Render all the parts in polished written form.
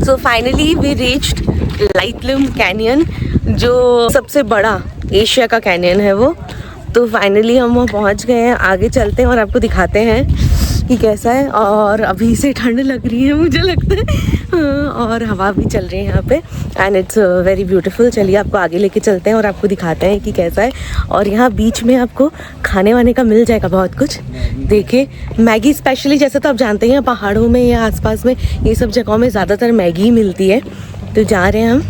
So finally we reached लाइटलूम canyon, जो सबसे बड़ा एशिया का कैनियन है वो। तो फाइनली हम वहाँ पहुँच गए हैं। आगे चलते हैं और आपको दिखाते हैं कि कैसा है। और अभी से ठंड लग रही है मुझे लगता है, और हवा भी चल रही है यहाँ पे एंड इट्स वेरी ब्यूटीफुल। चलिए आपको आगे लेके चलते हैं और आपको दिखाते हैं कि कैसा है। और यहाँ बीच में आपको खाने वाने का मिल जाएगा बहुत कुछ। देखिए मैगी स्पेशली, जैसे तो आप जानते हैं पहाड़ों में या आसपास में ये सब जगहों में ज़्यादातर मैगी मिलती है। तो जा रहे हैं हम।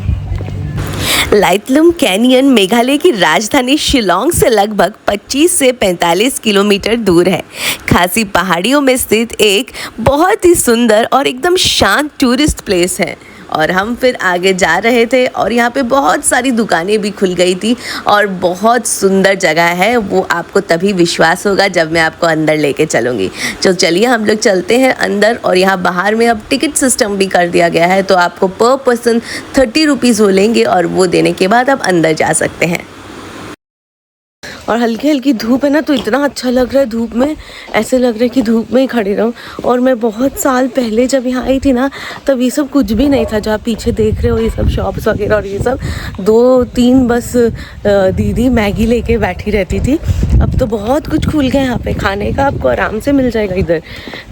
लाइटलूम कैनियन मेघालय की राजधानी शिलोंग से लगभग 25 से 45 किलोमीटर दूर है। खासी पहाड़ियों में स्थित एक बहुत ही सुंदर और एकदम शांत टूरिस्ट प्लेस है। और हम फिर आगे जा रहे थे और यहाँ पे बहुत सारी दुकानें भी खुल गई थी और बहुत सुंदर जगह है। वो आपको तभी विश्वास होगा जब मैं आपको अंदर लेके चलूँगी। तो चलिए हम लोग चलते हैं अंदर। और यहाँ बाहर में अब टिकट सिस्टम भी कर दिया गया है, तो आपको पर पर्सन 30 रुपीज़ वो लेंगे और वो देने के बाद आप अंदर जा सकते हैं। और हल्की हल्की धूप है ना, तो इतना अच्छा लग रहा है। धूप में ऐसे लग रहा है कि धूप में ही खड़ी रहूं। और मैं बहुत साल पहले जब यहाँ आई थी ना, तब ये सब कुछ भी नहीं था। जो आप पीछे देख रहे हो ये सब शॉप्स वगैरह और ये सब 2-3 बस दीदी मैगी लेके बैठी रहती थी। अब तो बहुत कुछ खुल गया यहाँ पे, खाने का आपको आराम से मिल जाएगा इधर।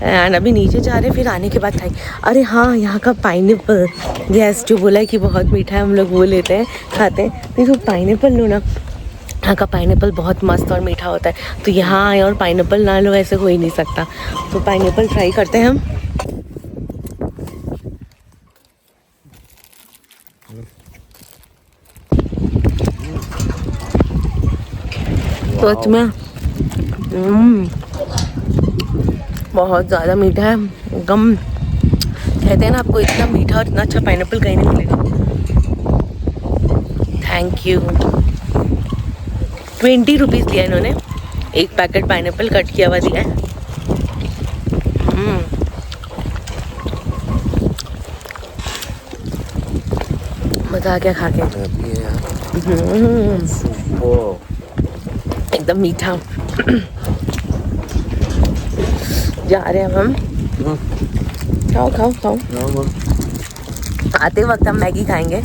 एंड अभी नीचे जा रहे, फिर आने के बाद खाएंगे। अरे हाँ, यहाँ का पाइनएप्पल, यस, जो बोला है कि बहुत मीठा है, हम लोग वो लेते हैं, खाते हैं। देखो पाइनएप्पल लो ना, यहाँ का पाइनएप्पल बहुत मस्त और मीठा होता है। तो यहाँ आए और पाइनएप्पल ना लो, ऐसे हो ही नहीं सकता। तो पाइनएप्पल ट्राई करते हैं हम। सच में बहुत ज़्यादा मीठा है एकदम। कहते हैं ना, आपको इतना मीठा और इतना अच्छा पाइनएप्पल कहीं नहीं मिलेगा। Thank you. 20 रुपीज़ दिया इन्होंने। एक पैकेट पाइनएप्पल कट किया हुआ दिया है। मज़ा आ गया खा के। एकदम मीठा। जा रहे हैं हम। खाओ खाओ खाओ। आते वक्त हम मैगी खाएंगे।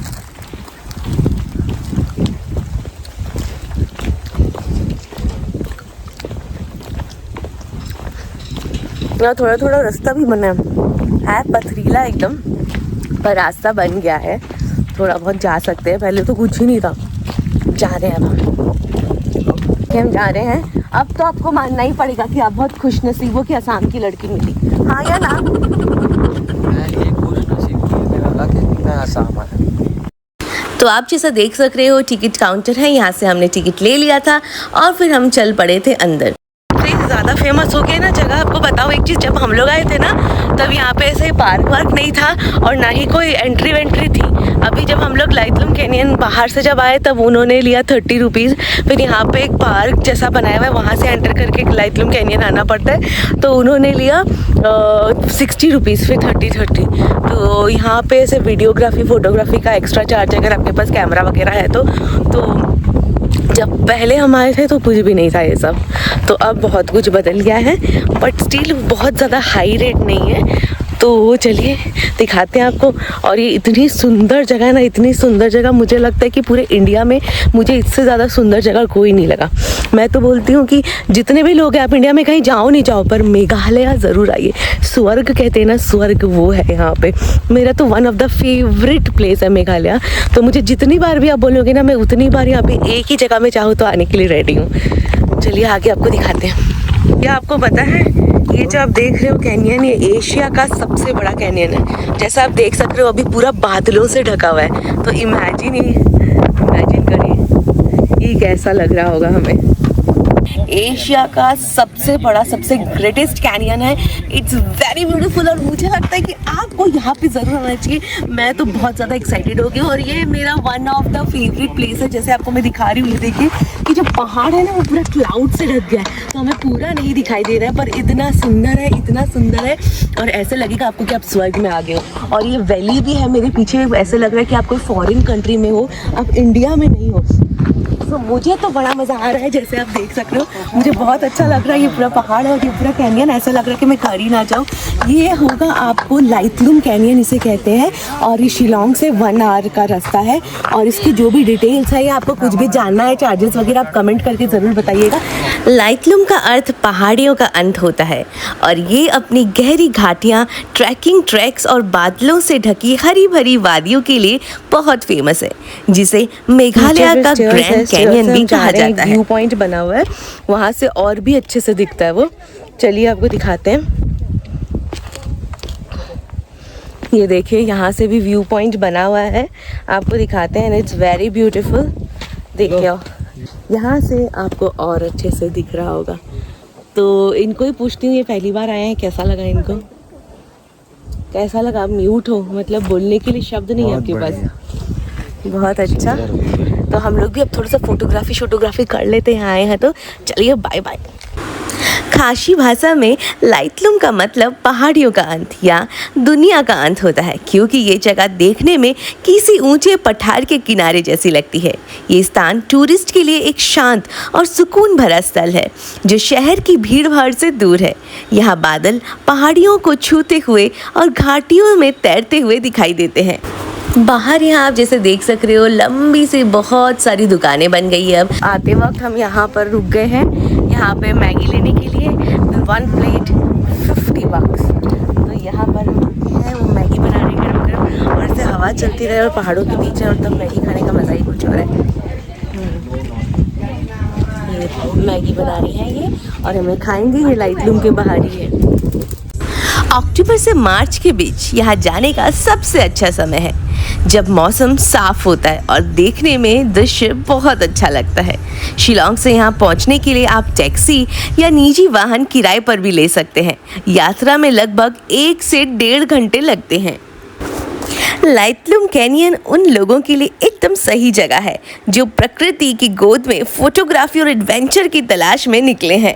यहाँ थोड़ा थोड़ा रास्ता भी बना है, पथरीला एकदम, पर रास्ता बन गया है। थोड़ा बहुत जा सकते हैं, पहले तो कुछ ही नहीं था। जा रहे हैं हम जा रहे हैं। अब तो आपको मानना ही पड़ेगा कि आप बहुत खुश नसीब हो कि असम की लड़की मिली। हाँ या ना? मैं ये खुश नसीब कि मैं असम आया। तो आप जैसा देख सक रहे हो, टिकट काउंटर है, यहाँ से हमने टिकट ले लिया था और फिर हम चल पड़े थे अंदर। ज़्यादा फेमस हो गया ना जगह। आपको बताओ एक चीज़, जब हम लोग आए थे ना, तब यहाँ पे ऐसे पार्क वार्क नहीं था और ना ही कोई एंट्री वेंट्री थी। अभी जब हम लोग लाइटलूम कैनियन बाहर से जब आए, तब उन्होंने लिया 30 रुपीज़। फिर यहाँ पे एक पार्क जैसा बनाया हुआ है, वहाँ से एंटर करके लाइटलूम कैनियन आना पड़ता है, तो उन्होंने लिया 60 रुपीज़, फिर 30। तो यहाँ पे ऐसे वीडियोग्राफी फोटोग्राफी का एक्स्ट्रा चार्ज, अगर आपके पास कैमरा वगैरह है तो जब पहले हम आए थे तो कुछ भी नहीं था ये सब। तो अब बहुत कुछ बदल गया है, बट स्टिल बहुत ज़्यादा हाई रेट नहीं है। तो चलिए दिखाते हैं आपको। और ये इतनी सुंदर जगह है ना, इतनी सुंदर जगह, मुझे लगता है कि पूरे इंडिया में मुझे इससे ज़्यादा सुंदर जगह कोई नहीं लगा। मैं तो बोलती हूँ कि जितने भी लोग हैं, आप इंडिया में कहीं जाओ नहीं जाओ, पर मेघालय ज़रूर आइए। स्वर्ग कहते हैं ना, स्वर्ग वो है यहाँ पे। मेरा तो one of the favourite place है मेघालय। तो मुझे जितनी बार भी आप बोलोगे ना, मैं उतनी बार यहाँ पे एक ही जगह में चाहूँ तो आने के लिए रेडी हूँ। चलिए आगे आपको दिखाते हैं। क्या आपको पता है, ये जो आप देख रहे हो कैनियन, ये एशिया का सबसे बड़ा कैनियन है। जैसा आप देख सकते हो, अभी पूरा बादलों से ढका हुआ है। तो इमेजिन करिए ये कैसा लग रहा होगा हमें। एशिया का सबसे बड़ा, सबसे ग्रेटेस्ट कैनियन है। इट्स वेरी ब्यूटीफुल और मुझे लगता है कि आपको यहाँ पे ज़रूर आना चाहिए। मैं तो बहुत ज़्यादा एक्साइटेड हो गई और ये मेरा one of the favourite place है। जैसे आपको मैं दिखा रही हूँ, ये देखिए कि जो पहाड़ है ना, वो पूरा क्लाउड से ढक गया है, तो हमें पूरा नहीं दिखाई दे रहा है, पर इतना सुंदर है, इतना सुंदर है। और ऐसे लगेगा आपको कि आप स्वर्ग में आ गए हो। और ये वैली भी है मेरे पीछे, ऐसे लग रहा है कि आप कोई फॉरेन कंट्री में हो, आप इंडिया में नहीं हो। तो मुझे तो बड़ा मज़ा आ रहा है, जैसे आप देख सकते हो मुझे बहुत अच्छा लग रहा है। ये पूरा पहाड़ और ये पूरा कैनियन, ऐसा लग रहा है कि मैं घर ही ना जाऊँ। ये होगा आपको लाइटलूम कैनियन इसे कहते हैं, और ये शिलोंग से 1 आवर का रास्ता है। और इसकी जो भी डिटेल्स है, या आपको कुछ भी जानना है, चार्जेस वगैरह, आप कमेंट करके ज़रूर बताइएगा। लाइटलूम का अर्थ पहाड़ियों का अंत होता है, और ये अपनी गहरी घाटियाँ, ट्रैकिंग ट्रैक्स और बादलों से ढकी हरी भरी वादियों के लिए बहुत फेमस है, जिसे मेघालय का ग्रैंड कैनियन भी कहा जाता है। व्यू पॉइंट बना हुआ है, वहाँ से और भी अच्छे से दिखता है वो। चलिए आपको दिखाते हैं। ये देखिए, यहाँ से भी व्यू पॉइंट बना हुआ है, आपको दिखाते हैं। It's very beautiful. देखिए यहाँ से आपको और अच्छे से दिख रहा होगा। तो इनको ही पूछती हूँ, ये पहली बार आए हैं, कैसा लगा इनको? कैसा लगा? आप म्यूट हो, मतलब बोलने के लिए शब्द नहीं है आपके पास। बहुत अच्छा। तो हम लोग भी अब थोड़ा सा फोटोग्राफी कर लेते हैं, आए हैं तो। चलिए बाय बाय। खासी भाषा में लाइटलूम का मतलब पहाड़ियों का अंत या दुनिया का अंत होता है, क्योंकि ये जगह देखने में किसी ऊंचे पठार के किनारे जैसी लगती है। ये स्थान टूरिस्ट के लिए एक शांत और सुकून भरा स्थल है, जो शहर की भीड़ भाड़ से दूर है। यहाँ बादल पहाड़ियों को छूते हुए और घाटियों में तैरते हुए दिखाई देते हैं। बाहर यहाँ आप जैसे देख सक रहे हो, लंबी सी बहुत सारी दुकानें बन गई है। अब आते वक्त हम यहाँ पर रुक गए हैं, यहाँ पे मैगी लेने के लिए। 1 प्लेट 50 bucks। तो यहाँ पर है वो मैगी बना रहे हैं गरम गरम, और ऐसे हवा चलती रहे और पहाड़ों के बीच है, और तब मैगी खाने का मज़ा ही कुछ और है। ये मैगी बना रही है ये, और हमें खाएंगे। ये लाइटलूम के बाहर ही है। अक्टूबर से मार्च के बीच यहाँ जाने का सबसे अच्छा समय है, जब मौसम साफ होता है और देखने में दृश्य बहुत अच्छा लगता है। शिलोंग से यहाँ पहुँचने के लिए आप टैक्सी या निजी वाहन किराए पर भी ले सकते हैं। यात्रा में लगभग 1 से 1.5 घंटे लगते हैं। लाइटलूम कैनियन उन लोगों के लिए एकदम सही जगह है जो प्रकृति की गोद में फोटोग्राफी और एडवेंचर की तलाश में निकले हैं।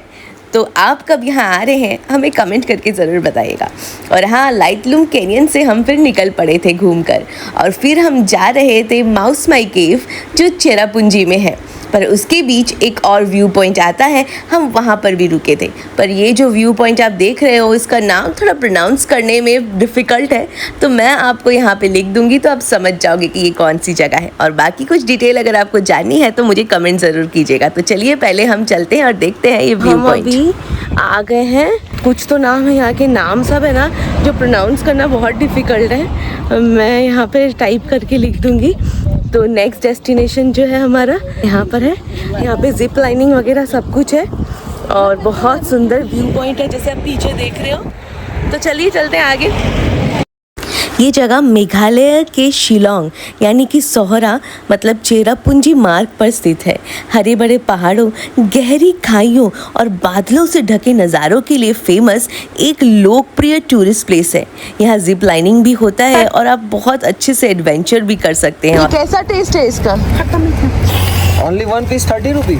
तो आप कब यहाँ आ रहे हैं, हमें कमेंट करके ज़रूर बताइएगा। और हाँ, लाइटलूम कैनियन से हम फिर निकल पड़े थे घूमकर, और फिर हम जा रहे थे माउस माई केव, जो चेरापूंजी में है। पर उसके बीच एक और व्यू पॉइंट आता है, हम वहाँ पर भी रुके थे। पर ये जो व्यू पॉइंट आप देख रहे हो, इसका नाम थोड़ा प्रोनाउंस करने में डिफ़िकल्ट है, तो मैं आपको यहाँ पे लिख दूँगी, तो आप समझ जाओगे कि ये कौन सी जगह है। और बाकी कुछ डिटेल अगर आपको जाननी है तो मुझे कमेंट ज़रूर कीजिएगा। तो चलिए पहले हम चलते हैं और देखते हैं ये व्यू पॉइंट। अभी आ गए हैं। कुछ तो नाम है, यहाँ के नाम सब है ना जो प्रोनाउंस करना बहुत डिफ़िकल्ट है, मैं यहाँ पर टाइप करके लिख दूँगी। तो नेक्स्ट डेस्टिनेशन जो है हमारा यहाँ पर है। यहाँ पे जिप लाइनिंग वगैरह सब कुछ है, और बहुत सुंदर व्यू पॉइंट है, जैसे आप पीछे देख रहे हो। तो चलिए चलते हैं आगे। ये जगह मेघालय के शिलोंग यानी कि सोहरा मतलब चेरापूंजी मार्ग पर स्थित है। हरे भरे पहाड़ों, गहरी खाइयों और बादलों से ढके नज़ारों के लिए फेमस एक लोकप्रिय टूरिस्ट प्लेस है। यहाँ जिप लाइनिंग भी होता है और आप बहुत अच्छे से एडवेंचर भी कर सकते हैं। कैसा टेस्ट है इसका? Only 1 piece 30 रुपी।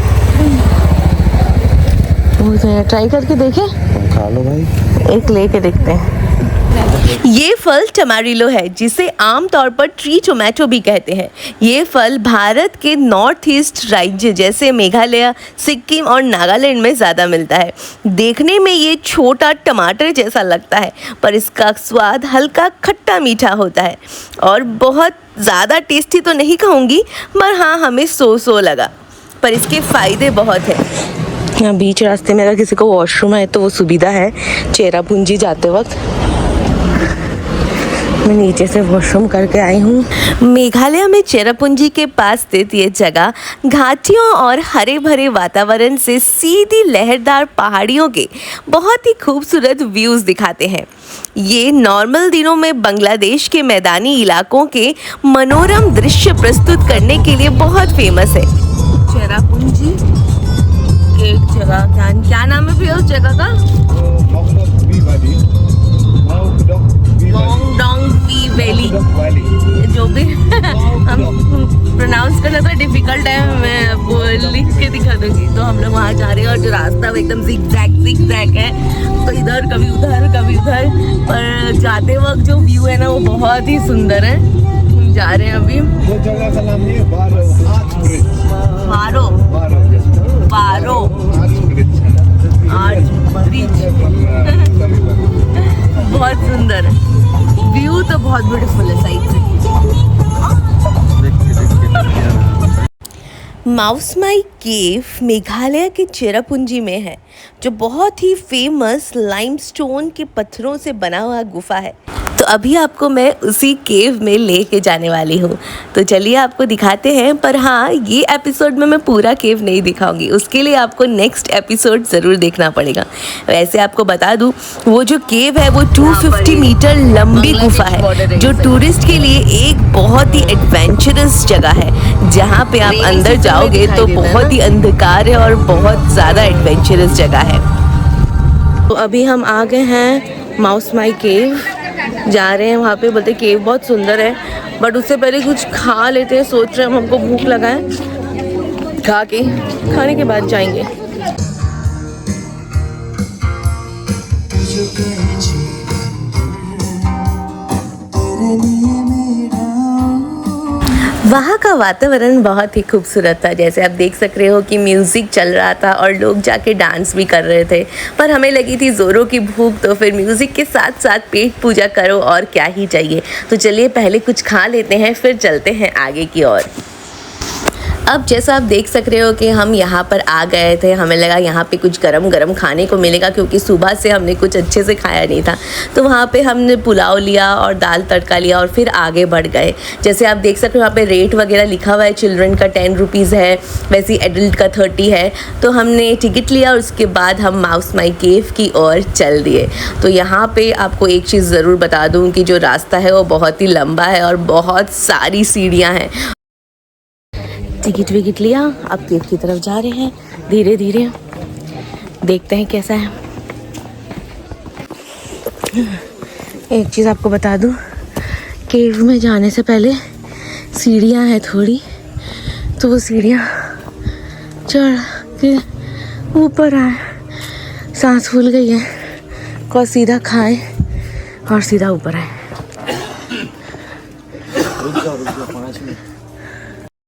ट्राई करके देखें। खा लो भाई। एक लेके देखते हैं। ये फल टमारिलो है, जिसे आमतौर पर ट्री टोमेटो भी कहते हैं। ये फल भारत के नॉर्थ ईस्ट राज्य जैसे मेघालय, सिक्किम और नागालैंड में ज़्यादा मिलता है। देखने में ये छोटा टमाटर जैसा लगता है, पर इसका स्वाद हल्का खट्टा मीठा होता है, और बहुत ज़्यादा टेस्टी तो नहीं कहूँगी, पर हाँ हमें सो लगा। पर इसके फ़ायदे बहुत हैं। यहाँ बीच रास्ते में अगर किसी को वॉशरूम है तो वो सुविधा है चेरापूंजी जाते वक्त। मैं नीचे से वॉशरूम करके आई हूँ। मेघालय में चेरापूंजी के पास स्थित ये जगह घाटियों और हरे भरे वातावरण से सीधी लहरदार पहाड़ियों के बहुत ही खूबसूरत व्यूज़ दिखाते हैं। ये नॉर्मल दिनों में बांग्लादेश के मैदानी इलाकों के मनोरम दृश्य प्रस्तुत करने के लिए बहुत फेमस है। चेरापूंजी एक जगह, क्या नाम है भैया उस जगह का? मोंगडोंग वैली, जो भी हम प्रोनाउंस करना तो डिफिकल्ट है, मैं वो लिख के दिखा दूंगी। तो हम लोग वहाँ जा रहे हैं, और जो रास्ता वो एकदम जिग-जैग है, तो इधर कभी उधर कभी उधर, पर जाते वक्त जो व्यू है ना वो बहुत ही सुंदर है। हम जा रहे हैं अभी। बारो आर्च ब्रिज बहुत सुंदर है। व्यू तो बहुत ब्यूटीफुल है साइड से। माउसमाई केव मेघालय के चेरापूंजी में है, जो बहुत ही फेमस लाइमस्टोन के पत्थरों से बना हुआ गुफा है। तो अभी आपको मैं उसी केव में लेके जाने वाली हूँ, तो चलिए आपको दिखाते हैं। पर हाँ, ये एपिसोड में मैं पूरा केव नहीं दिखाऊंगी, उसके लिए आपको नेक्स्ट एपिसोड ज़रूर देखना पड़ेगा। वैसे आपको बता दूँ, वो जो केव है वो 250 मीटर लंबी गुफा है, जो टूरिस्ट के लिए एक बहुत ही एडवेंचरस जगह है, जहाँ पे आप अंदर जाओगे तो बहुत ही अंधकार है और बहुत ज़्यादा एडवेंचरस जगह है। तो अभी हम आ गए हैं माउसमाई केव, जा रहे हैं वहाँ पे। बोलते केव बहुत सुंदर है, बट उससे पहले कुछ खा लेते हैं। सोच रहे हैं हमको भूख लगा है, खाने के बाद जाएंगे। वहाँ का वातावरण बहुत ही खूबसूरत था। जैसे आप देख सक रहे हो कि म्यूज़िक चल रहा था और लोग जाके डांस भी कर रहे थे, पर हमें लगी थी ज़ोरों की भूख, तो फिर म्यूज़िक के साथ साथ पेट पूजा करो और क्या ही चाहिए। तो चलिए पहले कुछ खा लेते हैं, फिर चलते हैं आगे की ओर। अब जैसा आप देख सक रहे हो कि हम यहाँ पर आ गए थे, हमें लगा यहाँ पे कुछ गरम गरम खाने को मिलेगा, क्योंकि सुबह से हमने कुछ अच्छे से खाया नहीं था। तो वहाँ पे हमने पुलाव लिया और दाल तड़का लिया और फिर आगे बढ़ गए। जैसे आप देख सकते हो यहाँ पे रेट वगैरह लिखा हुआ है। चिल्ड्रन का 10 रुपीज़ है, वैसे एडल्ट का 30 है। तो हमने टिकट लिया और उसके बाद हम माउसमाई केव की ओर चल दिए। तो यहाँ पर आपको एक चीज़ ज़रूर बता दूँ कि जो रास्ता है वो बहुत ही लंबा है और बहुत सारी सीढ़ियाँ हैं। टिकट विकट लिया, अब केव की तरफ जा रहे हैं धीरे धीरे, देखते हैं कैसा है। एक चीज़ आपको बता दूं, केव में जाने से पहले सीढ़ियाँ हैं थोड़ी, तो वो सीढ़ियाँ चढ़ के ऊपर आए, सांस फूल गई है, और सीधा खाए और सीधा ऊपर आए। रुक जाओ 5 मिनट।